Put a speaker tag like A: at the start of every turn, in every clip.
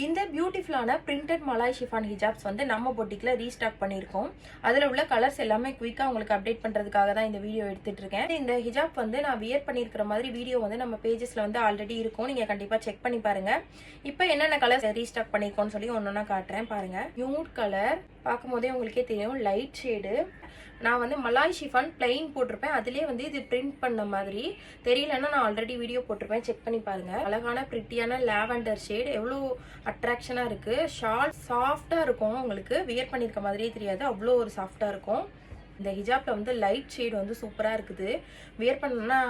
A: இந்த பியூட்டிஃபுல்லான printed Malay chiffon hijabs வந்து நம்ம பொட்டிக்ல ரீஸ்டாக் பண்ணியிருக்கோம். அதில் உள்ள கலர்ஸ் எல்லாமே குயிக்காக உங்களுக்கு அப்டேட் பண்ணுறதுக்காக தான் இந்த வீடியோ எடுத்துட்டு இருக்கேன். இந்த ஹிஜாப் வந்து நான் வியர் பண்ணியிருக்கிற மாதிரி வீடியோ வந்து நம்ம பேஜஸ்ல வந்து ஆல்ரெடி இருக்கும், நீங்கள் கண்டிப்பாக செக் பண்ணி பாருங்க. இப்போ என்னென்ன கலர்ஸ் ரீஸ்டாக் பண்ணியிருக்கோன்னு சொல்லி ஒன்று காட்டுறேன் பாருங்க. நியூட் கலர் பார்க்கும் போதே உங்களுக்கே தெரியும், லைட் ஷேடு. நான் வந்து மலாய் ஷிஃபான் பிளைன் போட்டிருப்பேன், அதுலேயே வந்து இது பிரிண்ட் பண்ண மாதிரி தெரியலன்னா நான் ஆல்ரெடி வீடியோ போட்டிருப்பேன், செக் பண்ணி பாருங்க. அழகான பிரிட்டியான லாவெண்டர் ஷேட், எவ்வளோ அட்ராக்ஷனாக இருக்கு. ஷால் சாஃப்டாக இருக்கும், உங்களுக்கு வியர் பண்ணியிருக்க மாதிரியே தெரியாது, அவ்வளோ ஒரு சாஃப்டாக இருக்கும். இந்த ஹிஜாப்ல வந்து லைட் ஷேட் வந்து சூப்பராக இருக்குது, வியர் பண்ணா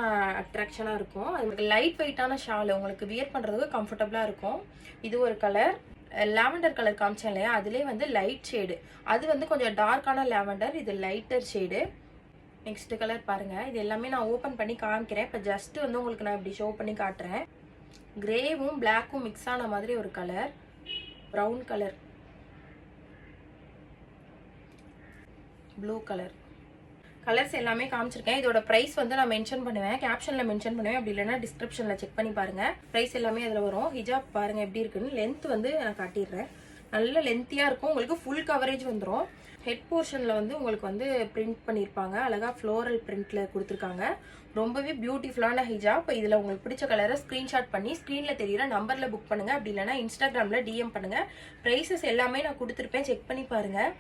A: அட்ராக்ஷனாக இருக்கும். அது லைட் வெயிட்டான ஷால், உங்களுக்கு வியர் பண்ணுறதுக்கு கம்ஃபர்டபுளாக இருக்கும். இது ஒரு கலர், லாவெண்டர் கலர் காமிச்சேன் இல்லையா, அதுலேயே வந்து லைட் ஷேடு, அது வந்து கொஞ்சம் டார்க்கான லாவெண்டர், இது லைட்டர் ஷேடு. நெக்ஸ்ட் கலர் பாருங்க, இது எல்லாமே நான் ஓப்பன் பண்ணி காமிக்கிறேன். இப்போ ஜஸ்ட் வந்து உங்களுக்கு நான் இப்படி ஷோ பண்ணி காட்டுறேன். கிரேவும் பிளாக்கும் மிக்ஸ் ஆன மாதிரி ஒரு colour, brown colour, blue colour. Colours எல்லாமே காமிச்சிருக்கேன். இதோட ப்ரைஸ் வந்து நான் மென்ஷன் பண்ணுவேன், கேப்ஷனில் மென்ஷன் பண்ணுவேன், அப்படி இல்லைன்னா டிஸ்கிரிப்ஷனில் செக் பண்ணி பாருங்க. ப்ரைஸ் எல்லாமே அதில் வரும். ஹிஜாப் பாருங்க எப்படி இருக்குன்னு. லென்த் வந்து நான் காட்டிடுறேன், நல்ல லென்த்தியாக இருக்கும், உங்களுக்கு ஃபுல் கவரேஜ் வந்துடும். ஹெட் போர்ஷனில் வந்து உங்களுக்கு வந்து பிரிண்ட் பண்ணியிருப்பாங்க, அழகாக ஃப்ளோரல் பிரிண்ட்டில் கொடுத்துருக்காங்க. ரொம்பவே பியூட்டிஃபுல்லான ஹிஜாப். இதில் உங்களுக்கு பிடிச்ச கலரை ஸ்க்ரீன்ஷாட் பண்ணி ஸ்க்ரீனில் தெரியுற நம்பரில் புக் பண்ணுங்கள், அப்படி இல்லைன்னா இன்ஸ்டாகிராமில் டிஎம் பண்ணுங்கள். ப்ரைஸஸ் எல்லாமே நான் கொடுத்துருப்பேன், செக் பண்ணி பாருங்கள்.